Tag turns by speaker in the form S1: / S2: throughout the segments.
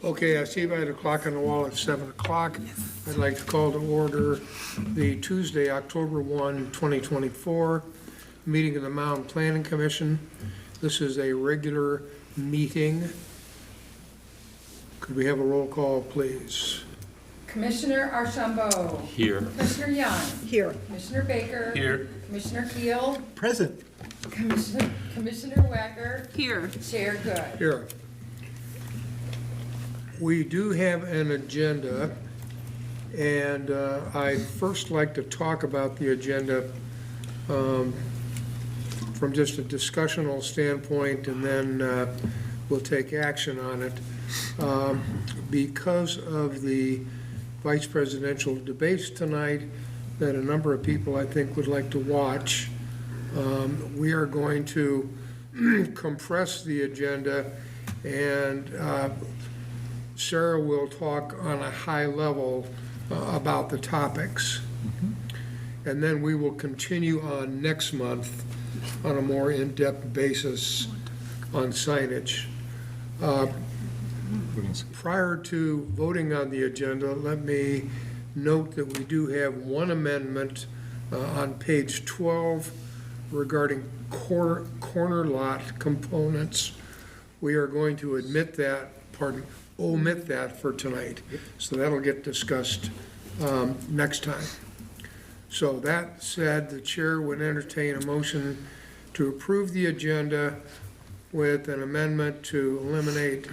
S1: Okay, I see by the clock on the wall it's 7 o'clock. I'd like to call to order the Tuesday, October 1, 2024 meeting of the Mound Planning Commission. This is a regular meeting. Could we have a roll call, please?
S2: Commissioner Archambault.
S3: Here.
S2: Commissioner Young.
S4: Here.
S2: Commissioner Baker.
S3: Here.
S2: Commissioner Keel.
S4: Present.
S2: Commissioner Wacker.
S5: Here.
S2: Chair Good.
S1: Here. We do have an agenda, and I'd first like to talk about the agenda from just a discussional standpoint, and then we'll take action on it. Because of the vice presidential debates tonight that a number of people I think would like to watch, we are going to compress the agenda, and Sarah will talk on a high level about the topics. And then we will continue on next month on a more in-depth basis on signage. Prior to voting on the agenda, let me note that we do have one amendment on page 12 regarding corner lot components. We are going to omit that for tonight. So that'll get discussed next time. So that said, the chair would entertain a motion to approve the agenda with an amendment to eliminate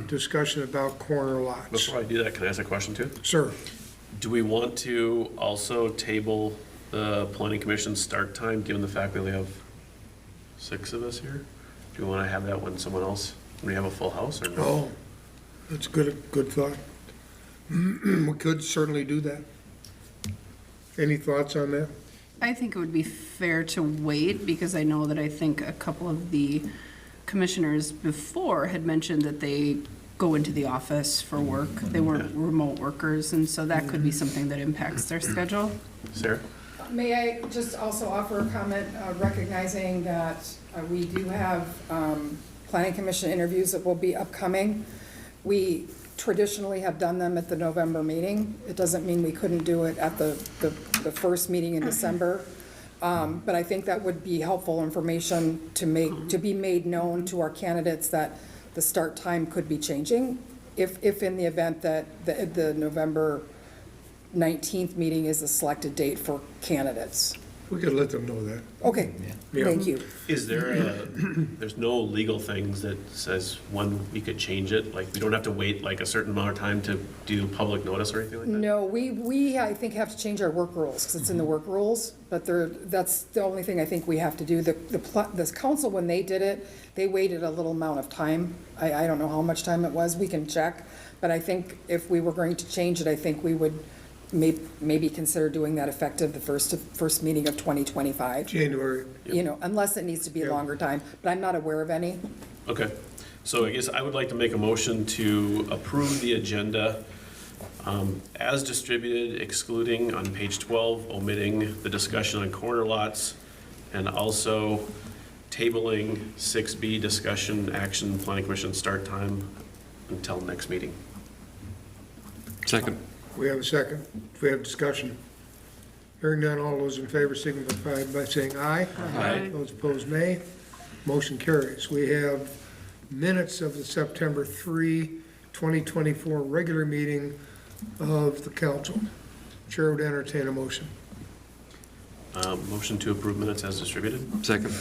S1: discussion about corner lots.
S3: Before I do that, can I ask a question too?
S1: Sir,
S3: Do we want to also table the planning commission start time, given the fact that we have 6 of us here? Do we want to have that when we have a full house or no?
S1: oh, that's good thought. We could certainly do that. Any thoughts on that?
S5: I think it would be fair to wait, because I know that I think a couple of the commissioners before had mentioned that they go into the office for work. They weren't remote workers, and so that could be something that impacts their schedule.
S3: Sarah?
S2: May I just also offer a comment recognizing that we do have planning commission interviews that will be upcoming. We traditionally have done them at the November meeting. It doesn't mean we couldn't do it at the first meeting in December. But I think that would be helpful information to be made known to our candidates that the start time could be changing if in the event that the November 19th meeting is a selected date for candidates.
S1: We could let them know that.
S2: Okay,
S1: Yeah.
S2: thank you.
S3: Is there there's no legal things that says when we could change it? Like, we don't have to wait like a certain amount of time to do public notice or anything like that?
S2: No, we I think have to change our work rules, because it's in the work rules, but that's the only thing I think we have to do. The council, when they did it, they waited a little amount of time. I don't know how much time it was, we can check, but I think if we were going to change it, I think we would maybe consider doing that effective the first meeting of 2025.
S1: January.
S2: You know, unless it needs to be a longer time, but I'm not aware of any.
S3: Okay, so I guess I would like to make a motion to approve the agenda as distributed, excluding on page 12, omitting the discussion on corner lots, and also tabling 6B, discussion, action, planning commission start time until next meeting.
S6: Second.
S1: We have a second. We have discussion. Hearing none, all those in favor signify by saying aye.
S3: Aye.
S1: Those opposed, nay. Motion carries. We have minutes of the September 3, 2024 regular meeting of the council. Chair would entertain a motion.
S3: Motion to approve minutes as distributed.
S6: Second.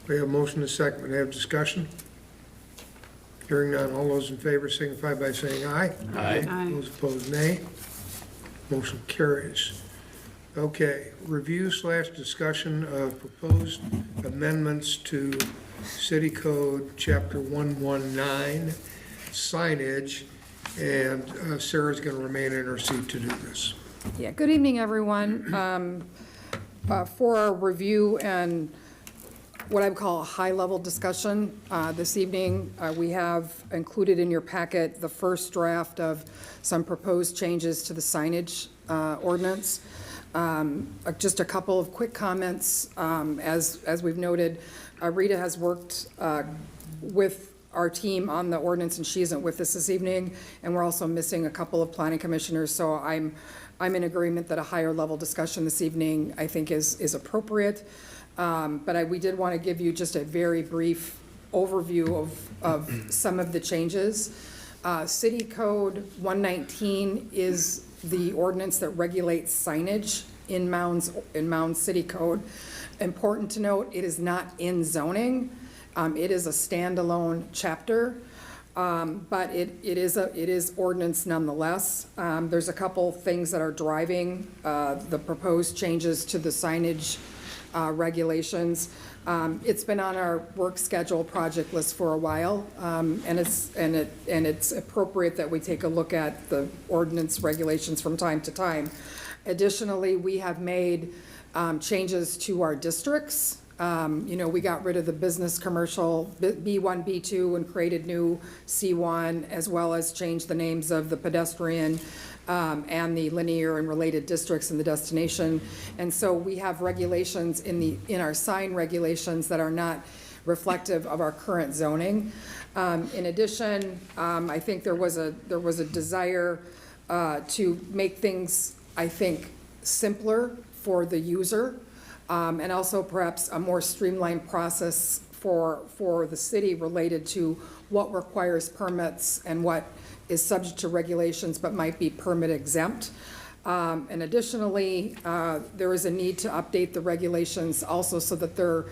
S1: We have a motion and a second. We have discussion. Hearing none, all those in favor signify by saying aye.
S3: Aye.
S1: Those opposed, nay. Motion carries. Okay, review/discussion of proposed amendments to City Code Chapter 119, signage, and Sarah's going to remain in her seat to do this.
S2: Yeah, good evening, everyone. For our review and what I would call a high-level discussion this evening, we have included in your packet the first draft of some proposed changes to the signage ordinance. Just a couple of quick comments. As we've noted, Rita has worked with our team on the ordinance, and she isn't with us this evening, and we're also missing a couple of planning commissioners, so I'm in agreement that a higher level discussion this evening, I think, is appropriate. But we did want to give you just a very brief overview of some of the changes. City Code 119 is the ordinance that regulates signage in Mound City Code. Important to note, it is not in zoning. It is a standalone chapter, but it is ordinance nonetheless. There's a couple things that are driving the proposed changes to the signage regulations. It's been on our work schedule project list for a while, and it's appropriate that we take a look at the ordinance regulations from time to time. Additionally, we have made changes to our districts. We got rid of the business commercial B1, B2, and created new C1, as well as changed the names of the pedestrian and the linear and related districts in the destination. And so we have regulations in our sign regulations that are not reflective of our current zoning. In addition, I think there was a desire to make things, I think, simpler for the user. And also perhaps a more streamlined process for the city related to what requires permits and what is subject to regulations but might be permit exempt. And additionally, there is a need to update the regulations also so that they're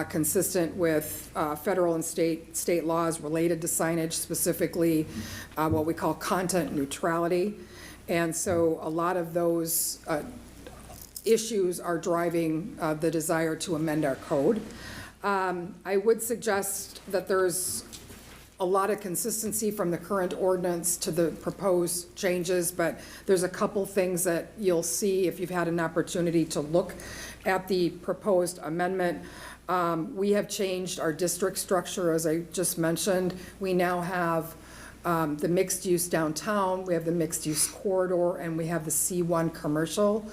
S2: consistent with federal and state laws related to signage, specifically what we call content neutrality. And so a lot of those issues are driving the desire to amend our code. I would suggest that there's a lot of consistency from the current ordinance to the proposed changes, but there's a couple things that you'll see if you've had an opportunity to look at the proposed amendment. We have changed our district structure, as I just mentioned. We now have the mixed use downtown, we have the mixed use corridor, and we have the C1 commercial.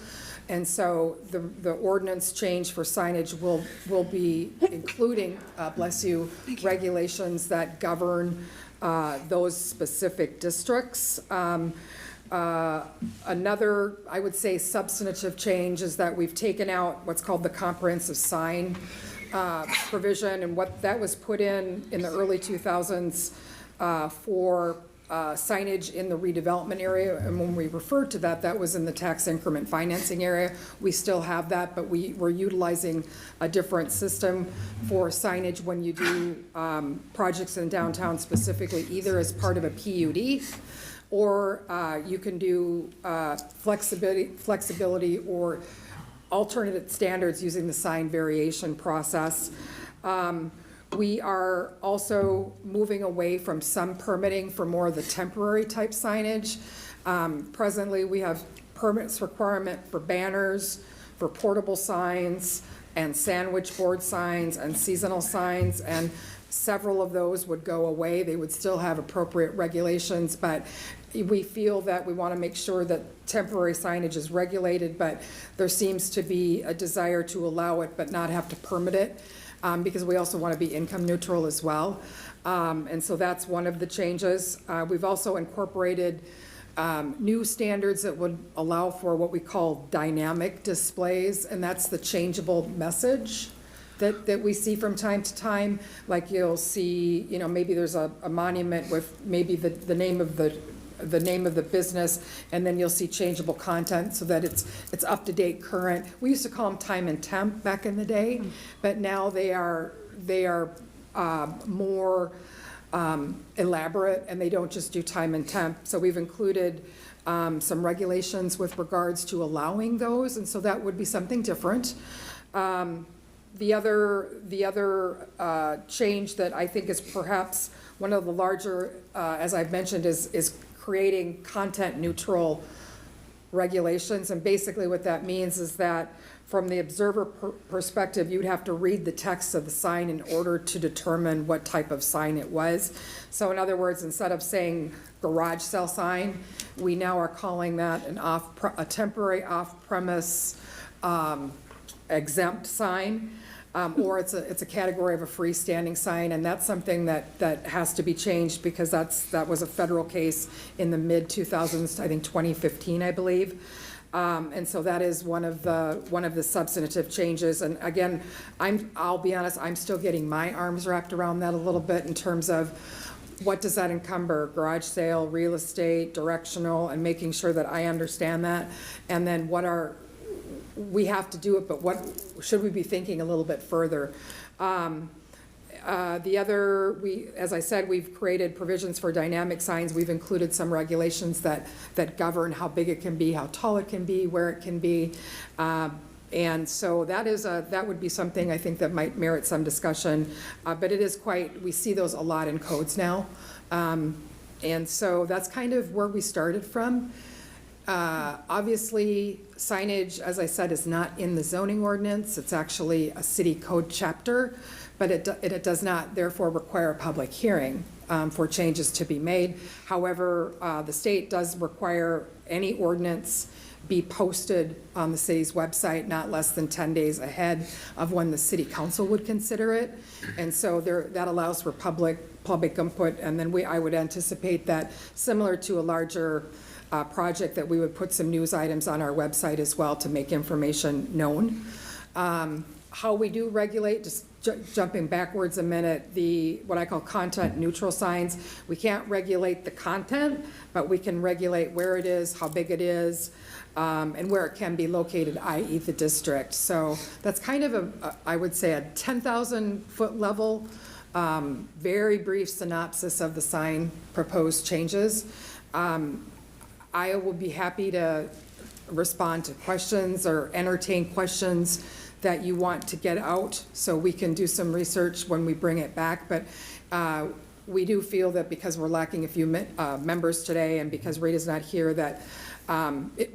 S2: And so the ordinance change for signage will be including, bless you, regulations that govern those specific districts. Another, I would say, substantive change is that we've taken out what's called the comprehensive sign provision, and what that was put in the early 2000s for signage in the redevelopment area, and when we referred to that, that was in the tax increment financing area. We still have that, but we're utilizing a different system for signage when you do projects in downtown specifically, either as part of a PUD, or you can do flexibility or alternate standards using the sign variation process. We are also moving away from some permitting for more of the temporary type signage. Presently, we have permits requirement for banners, for portable signs, and sandwich board signs, and seasonal signs, and several of those would go away. They would still have appropriate regulations, but we feel that we want to make sure that temporary signage is regulated, but there seems to be a desire to allow it but not have to permit it. Because we also want to be income neutral as well. And so that's one of the changes. We've also incorporated new standards that would allow for what we call dynamic displays, and that's the changeable message that we see from time to time. Like you'll see, maybe there's a monument with maybe the name of the business, and then you'll see changeable content so that it's up to date, current. We used to call them time and temp back in the day, but now they are more elaborate, and they don't just do time and temp. So we've included some regulations with regards to allowing those, and so that would be something different. The other change that I think is perhaps one of the larger, as I've mentioned, is creating content neutral regulations. And basically what that means is that from the observer perspective, you'd have to read the text of the sign in order to determine what type of sign it was. So in other words, instead of saying garage sale sign, we now are calling that a temporary off-premise exempt sign. or it's a category of a freestanding sign, and that's something that has to be changed because that was a federal case in the mid-2000s, I think 2015, I believe. And so that is one of the substantive changes. And again, I'll be honest, I'm still getting my arms wrapped around that a little bit in terms of what does that encumber? Garage sale, real estate, directional, and making sure that I understand that. And then we have to do it, but what should we be thinking a little bit further? As I said, we've created provisions for dynamic signs. We've included some regulations that govern how big it can be, how tall it can be, where it can be. And so that would be something I think that might merit some discussion. But it is we see those a lot in codes now. And so that's kind of where we started from. Obviously, signage, as I said, is not in the zoning ordinance. It's actually a city code chapter, but it does not therefore require a public hearing for changes to be made. However, the state does require any ordinance be posted on the city's website not less than 10 days ahead of when the city council would consider it. And so that allows for public input. And then I would anticipate that, similar to a larger project, that we would put some news items on our website as well to make information known. How we do regulate, just jumping backwards a minute, what I call content neutral signs. We can't regulate the content, but we can regulate where it is, how big it is, and where it can be located, i.e. the district. So that's kind of I would say a 10,000 foot level, very brief synopsis of the sign proposed changes. I will be happy to respond to questions or entertain questions that you want to get out, so we can do some research when we bring it back. But we do feel that because we're lacking a few members today, and because Rita's not here, that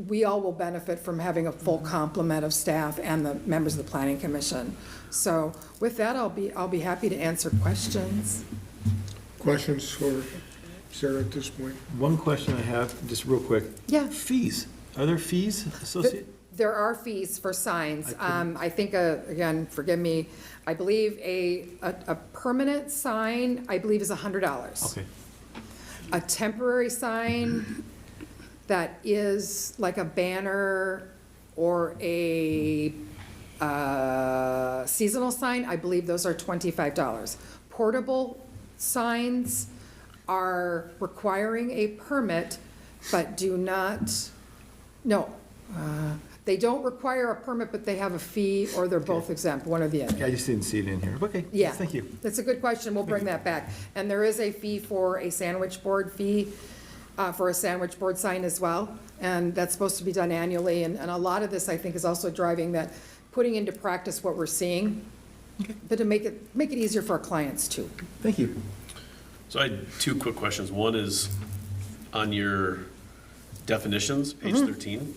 S2: we all will benefit from having a full complement of staff and the members of the Planning Commission. So with that, I'll be happy to answer questions.
S1: Questions for Sarah at this point?
S4: One question I have, just real quick.
S2: Yeah.
S4: Fees. Are there fees associated?
S2: There are fees for signs. I think, again, forgive me, I believe a permanent sign, I believe, is $100.
S4: Okay.
S2: A temporary sign that is like a banner or a seasonal sign, I believe those are $25. Portable signs are requiring a permit, but they don't require a permit, but they have a fee, or they're both exempt, one or the other.
S4: Yeah, I just didn't see it in here. Okay.
S2: Yeah.
S4: Thank you.
S2: That's a good question. We'll bring that back. And there is a fee for a sandwich board for a sandwich board sign as well. And that's supposed to be done annually. And a lot of this, I think, is also driving that, putting into practice what we're seeing, but to make it easier for our clients too.
S4: Thank you.
S3: So I had two quick questions. One is on your definitions, page 13.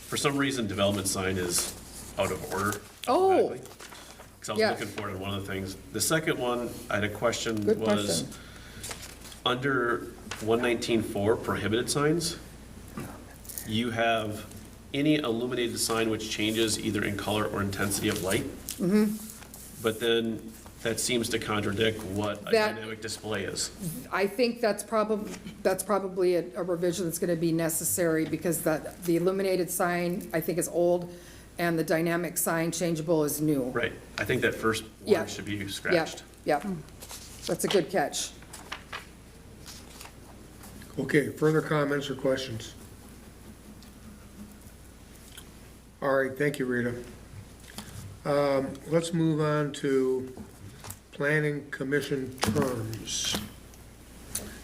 S3: For some reason, development sign is out of order.
S2: Oh.
S3: Because I was
S2: Yeah.
S3: looking for it in one of the things. The second one, I had a question
S2: Good
S3: was,
S2: question.
S3: under 119.4 prohibited signs, you have any illuminated sign which changes either in color or intensity of light. But then that seems to contradict what a
S2: That-
S3: dynamic display is.
S2: I think that's probably a revision that's gonna be necessary, because the illuminated sign, I think, is old, and the dynamic sign changeable is new.
S3: Right. I think that first
S2: Yeah.
S3: word should be
S2: Yep,
S3: scratched.
S2: yep. That's a good catch.
S1: Okay, further comments or questions? All right, thank you, Rita. Let's move on to Planning Commission terms.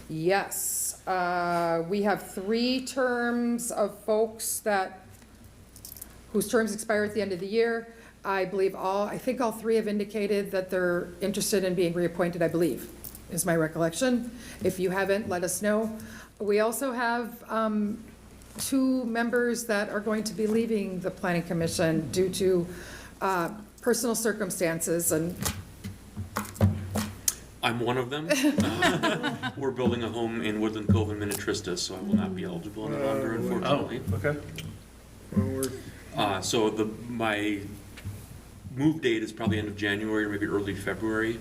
S2: Yes, we have 3 terms of folks whose terms expire at the end of the year. I think all 3 have indicated that they're interested in being reappointed, I believe, is my recollection. If you haven't, let us know. We also have 2 members that are going to be leaving the Planning Commission due to personal circumstances, and
S6: I'm one of them. We're building a home in Woodland Cove in Minnetrista, so I will not be eligible any longer, unfortunately.
S3: Okay.
S1: Well, we're-
S6: So move date is probably end of January or maybe early February.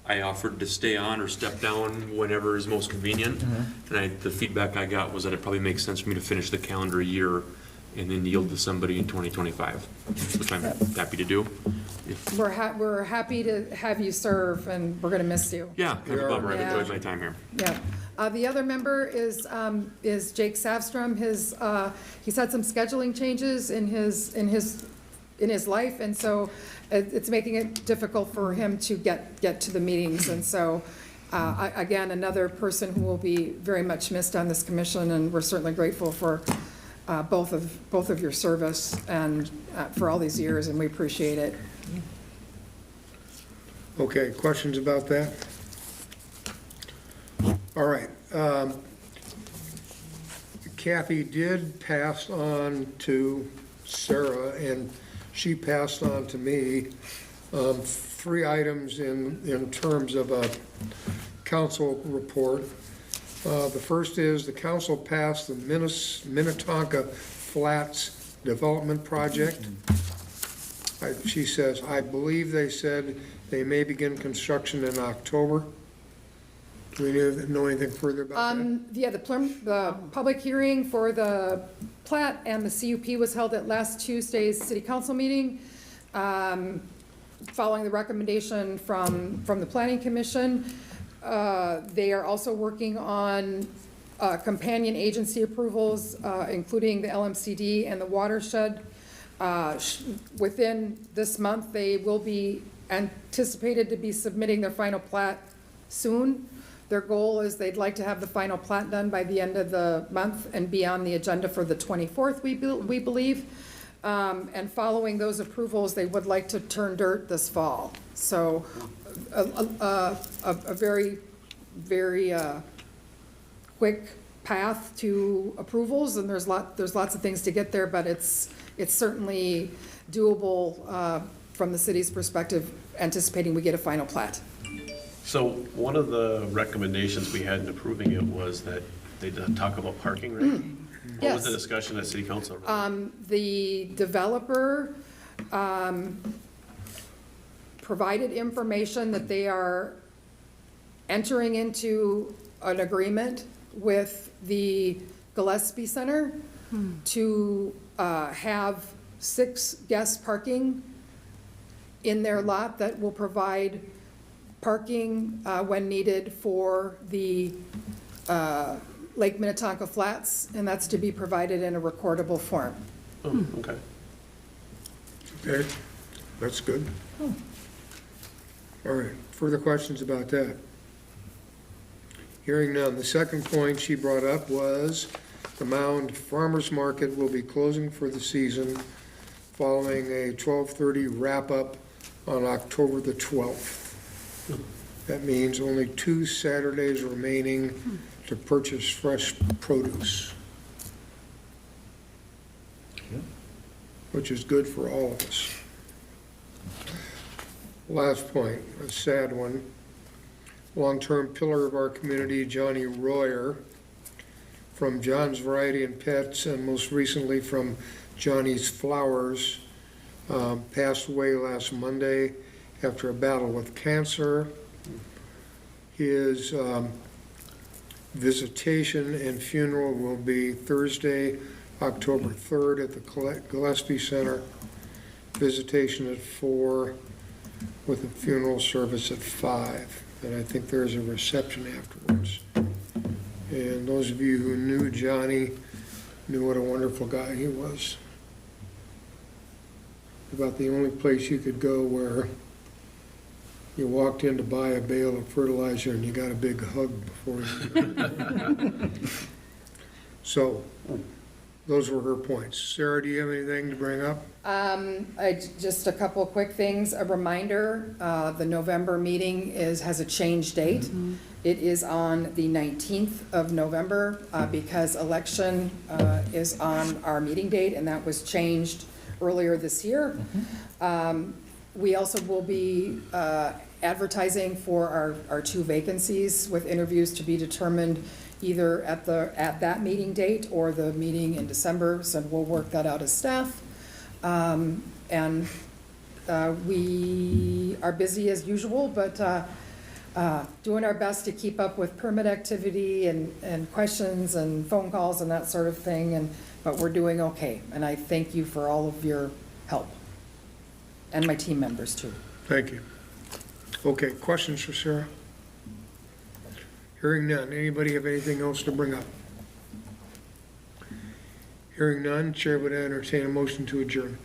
S6: I offered to stay on or step down whenever is most convenient. And the feedback I got was that it probably makes sense for me to finish the calendar year and then yield to somebody in 2025, which I'm happy to do.
S2: We're happy to have you serve, and we're gonna miss you.
S6: Yeah, kind of a bummer. I've
S2: Yeah.
S6: enjoyed my time here.
S2: Yeah. The other member is Jake Savstrom. He's had some scheduling changes in his life, and so it's making it difficult for him to get to the meetings. And so, again, another person who will be very much missed on this commission, and we're certainly grateful for both of your service and for all these years, and we appreciate it.
S1: Okay, questions about that? All right. Kathy did pass on to Sarah, and she passed on to me 3 items in terms of a council report. The first is the council passed the Minnetonka Flats Development Project. She says, I believe they said they may begin construction in October. Do we know anything further about that?
S2: Yeah, the public hearing for the plat and the CUP was held at last Tuesday's city council meeting, following the recommendation from the planning commission. They are also working on companion agency approvals, including the LMCD and the watershed. Within this month, they will be anticipated to be submitting their final plat soon. Their goal is they'd like to have the final plat done by the end of the month and be on the agenda for the 24th, we believe. And following those approvals, they would like to turn dirt this fall. So a very, very quick path to approvals, and there's lots of things to get there, but it's certainly doable from the city's perspective, anticipating we get a final plat.
S3: So one of the recommendations we had in approving it was that they did talk about parking, right? What was the
S2: Yes.
S3: discussion at city council?
S2: The developer provided information that they are entering into an agreement with the Gillespie Center to have 6 guest parking in their lot that will provide parking when needed for the Lake Minnetonka Flats, and that's to be provided in a recordable form.
S3: Oh, okay.
S1: Okay, that's good. All right, further questions about that? Hearing none. The second point she brought up was the Mound Farmers Market will be closing for the season following a 12:30 wrap-up on October the 12th. That means only 2 Saturdays remaining to purchase fresh produce, which is good for all of us. Last point, a sad one. Long-term pillar of our community, Johnny Royer, from John's Variety and Pets, and most recently from Johnny's Flowers, passed away last Monday after a battle with cancer. His visitation and funeral will be Thursday, October 3rd at the Gillespie Center. Visitation at 4 with a funeral service at 5. And I think there's a reception afterwards. And those of you who knew Johnny knew what a wonderful guy he was. About the only place you could go where you walked in to buy a bale of fertilizer and you got a big hug before you. So, those were her points. Sarah, do you have anything to bring up?
S2: Just a couple of quick things. A reminder, the November meeting has a change date. It is on the 19th of November because election is on our meeting date, and that was changed earlier this year. We also will be advertising for our 2 vacancies with interviews to be determined either at that meeting date or the meeting in December, so we'll work that out as staff. And We are busy as usual, but doing our best to keep up with permit activity and questions and phone calls and that sort of thing, but we're doing okay. And I thank you for all of your help, and my team members too.
S1: Thank you. Okay, questions for Sarah? Hearing none. Anybody have anything else to bring up? Hearing none, Chair would entertain a motion to adjourn.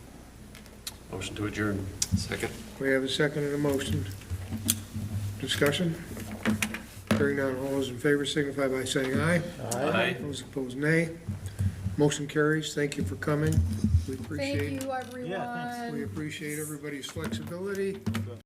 S3: Motion to adjourn.
S6: Second.
S1: We have a second and a motion. Discussion? Hearing none, all those in favor signify by saying aye.
S3: Aye.
S1: Those opposed, nay. Motion carries. Thank you for coming. We appreciate,
S2: Thank you, everyone.
S1: we appreciate everybody's flexibility.